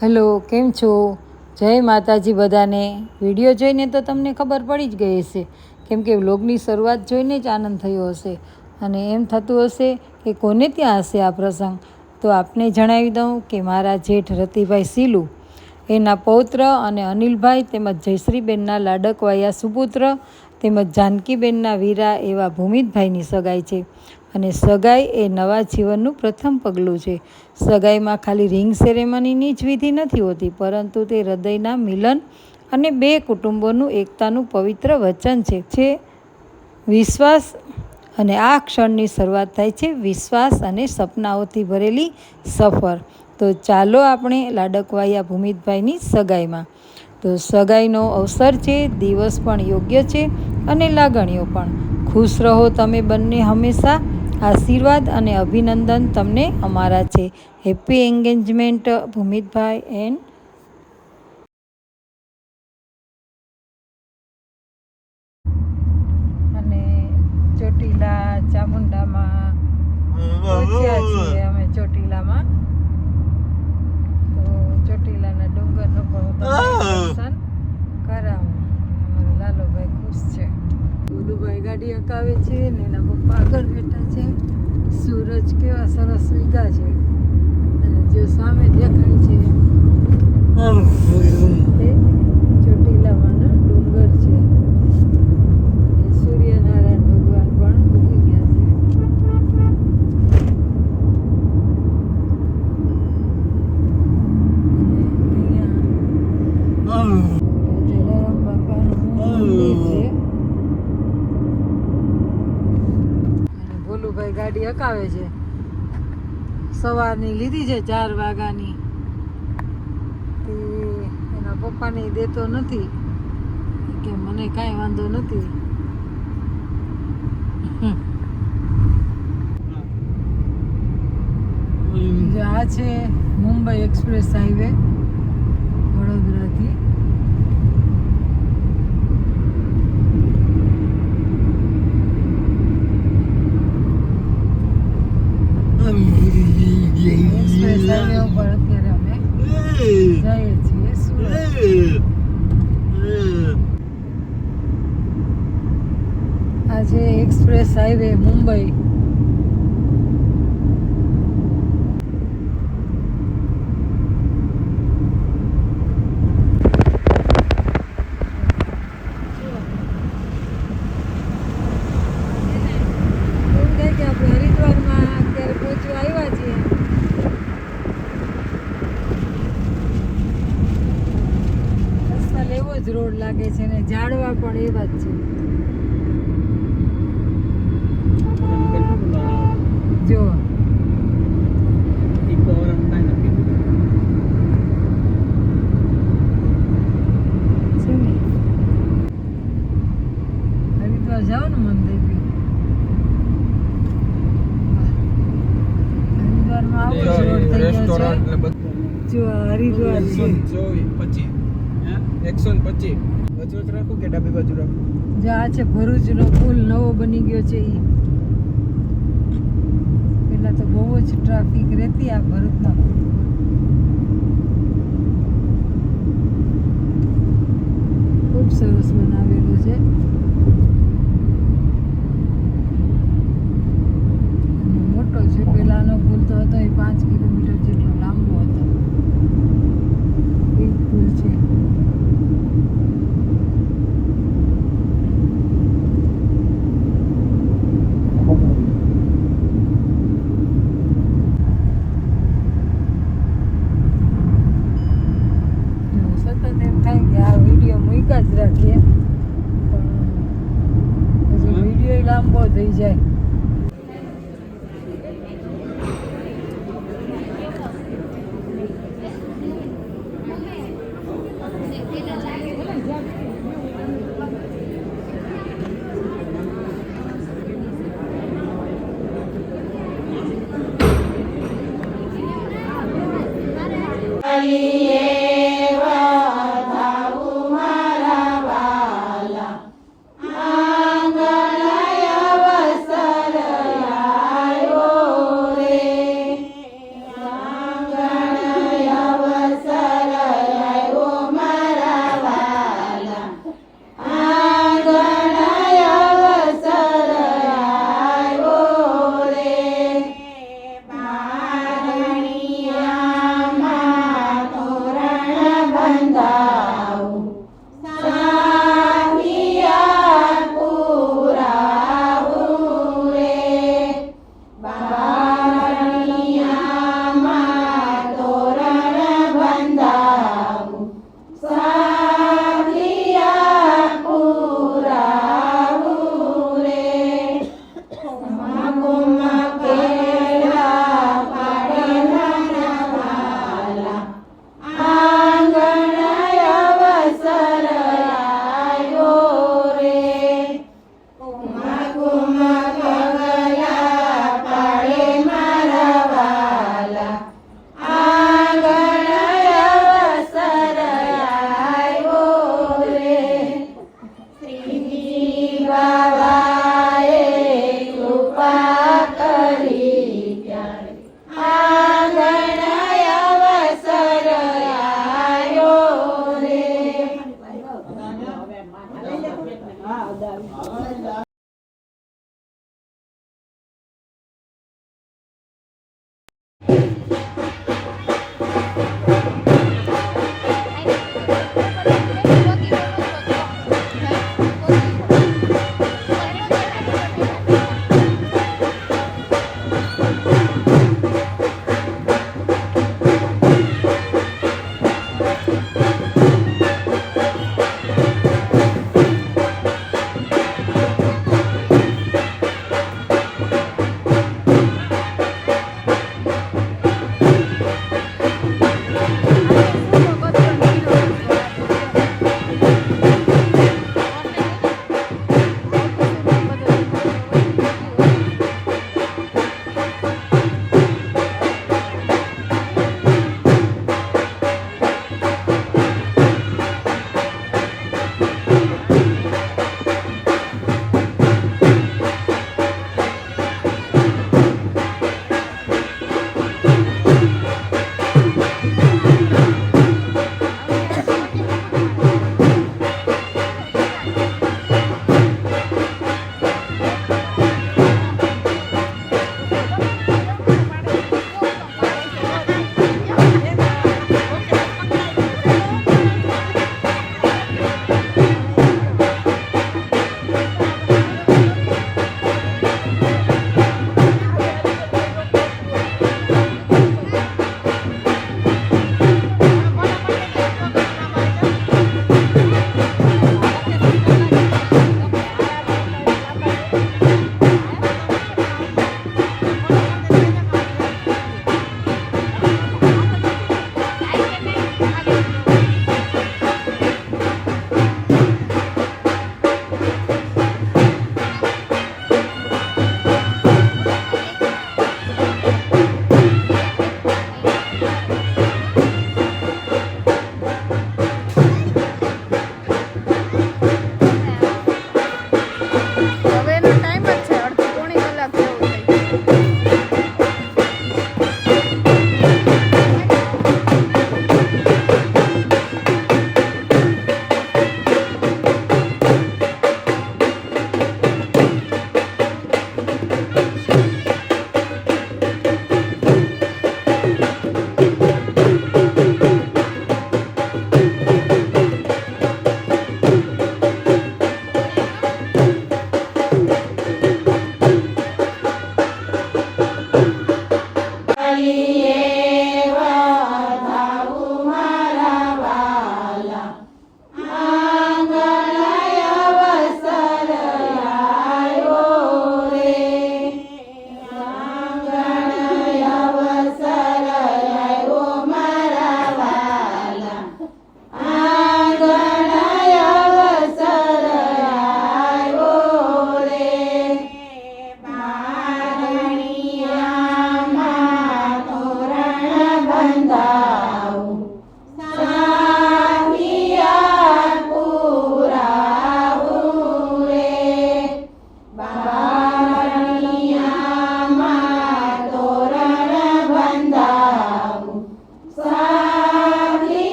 Hello, કેમ છો? જય માતાજી બધાને. વિડીયો જોઈને તો તમને ખબર પડી જ ગઈ હશે, કેમ કે વ્લોગની શરૂઆત જોઈને જ આનંદ થયો હશે અને એમ થતું હશે કે કોને ત્યાં હશે આ પ્રસંગ. તો આપને જણાવી દઉં કે મારા જેઠ રતિભાઈ સીલુ, એના પૌત્ર અને અનિલભાઈ તેમજ જયશ્રીબેનના લાડકવાયા સુપુત્ર તેમજ જાનકીબેનના વીરા એવા ભૂમિતભાઈની સગાઈ છે. અને સગાઈ એ નવા જીવનનું પ્રથમ પગલું છે. સગાઈમાં ખાલી રિંગ સેરેમનીની જ વિધિ નથી હોતી, પરંતુ તે હૃદયના મિલન અને બે કુટુંબોનું એકતાનું પવિત્ર વચન છે. વિશ્વાસ અને આ ક્ષણની શરૂઆત થાય છે વિશ્વાસ અને સપનાઓથી ભરેલી સફર. તો ચાલો આપણે લાડકવાયા ભૂમિતભાઈની સગાઈમાં. તો સગાઈનો અવસર છે, દિવસ પણ યોગ્ય છે અને લાગણીઓ પણ. ખુશ રહો તમે બંને હંમેશા. આશીર્વાદ અને અભિનંદન તમને અમારા છે. હેપી એન્ગેજમેન્ટ ભૂમિતભાઈ એન્ડ અને ચોટીલા ચામુંડામાં પહોંચ્યા છીએ અમે. ચોટીલામાં તો ચોટીલાના ડુંગરનો પણ દર્શન કરાવું. અમારા લાલુભાઈ ખુશ છે. ગુલુભાઈ ગાડી હકાવે છે ને એના પપ્પા આગળ બેઠા છે. સૂરજ કેવા સરસ ઉગ્યા છે અને જો સામે દેખાય છે એ ચોટીલામાંનો ડુંગર છે. સૂર્યનારાયણ ભગવાન પણ ઉગી ગયા છે. જલારામ બાપાનું મંદિર છે. અને ભોલુભાઈ ગાડી હકાવે છે. સવારની લીધી છે 4 વાગ્યાની. એના પપ્પાને દેતો નથી કે મને કાંઈ વાંધો નથી. આ છે મુંબઈ એક્સપ્રેસ હાઈવે વડોદરાથી. એક્સપ્રેસ હાઈવે ઉપર અત્યારે અમે જઈએ છીએ સુરત. આ છે એક્સપ્રેસ હાઈવે મુંબઈ. રોડ લાગે છે ને ઝાડવા પણ એવા જ છે. જો હરિદ્વાર જાઓ ને મન થઈ ગયું. હરિદ્વારમાં આવો જ રોડ થઈ ગયો છે. જો હરિદ્વાર છે 125 વચોટ રાખું કે ડાબી બાજુ રાખું? જો આ છે ભરૂચનો પુલ નવો બની ગયો છે. પેલા તો બહુ જ ટ્રાફિક રહેતી આ ભરૂચમાં. ખૂબ સરસ બનાવેલો છે. અને મોટો છે. પેલાનો પુલ તો હતો એ 5 કિલોમીટર જેટલો લાંબો હતો. એક પુલ છે. જ રાખીએ પણ હજી વિડીયો લાંબો થઈ જાય.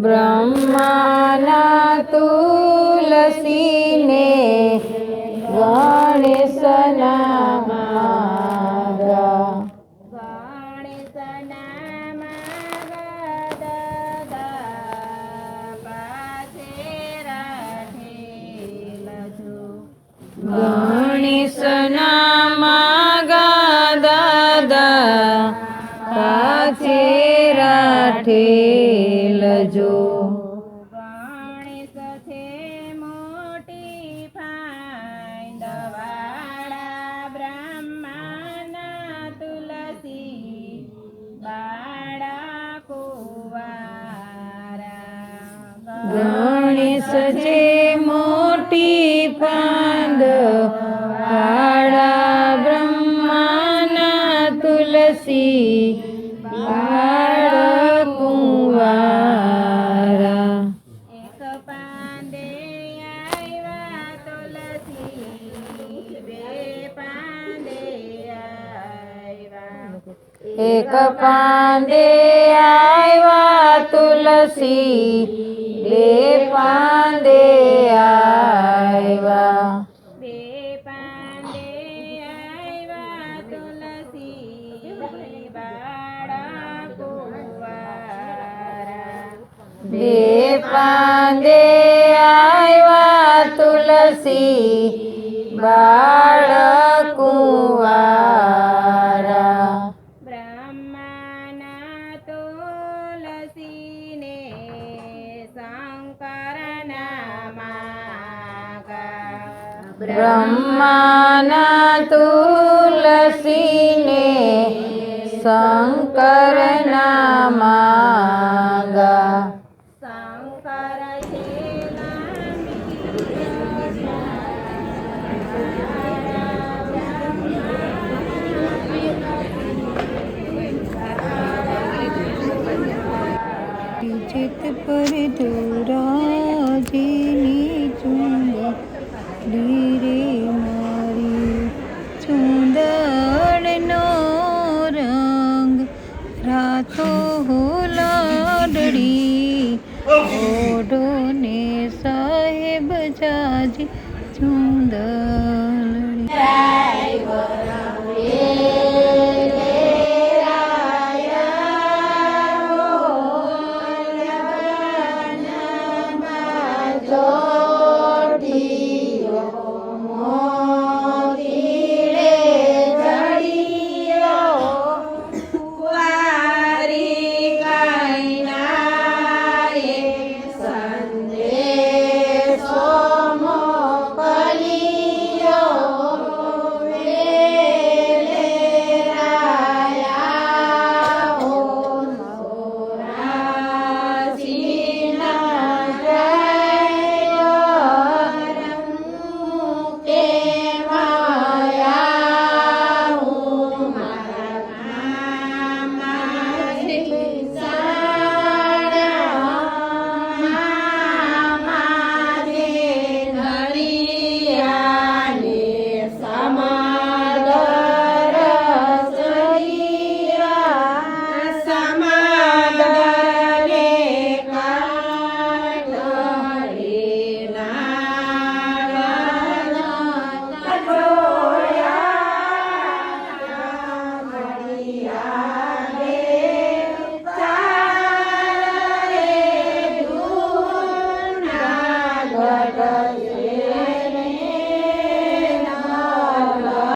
બ્રહ્માના તુલસીને ગણેશના માગા. ગણેશના માગા દાદા પાછે રાખેલ જો. ગણેશ છે મોટી ફાંદવાળા બ્રહ્માના તુલસી બાળા કુંવારા. ગણેશ છે મોટી ફાંદ વાળા બ્રહ્માના તુલસી બાળ કુંવારા. એક પાંદે આવ્યા તુલસી બે પાંદે આવ્યા. એક પાંદે આવ્યા તુલસી બે પાંદે આવ્યા. બે પાંદે આવ્યા તુલસી બાળા કુંવારા. બે પાંદે આવ્યા તુલસી બાળ કુંવારા. બ્રહ્માના તુલસીને શંકરના માગા. બ્રહ્માના તુલસીને શંકરના માગા. શંકર છે ચિત પર ધોરાજીની ચુંદડી રે મારી. ચુંદડનો રંગ રાતો લાડડી ઓઢો ને સાહેબ જાજી ચુંદડી.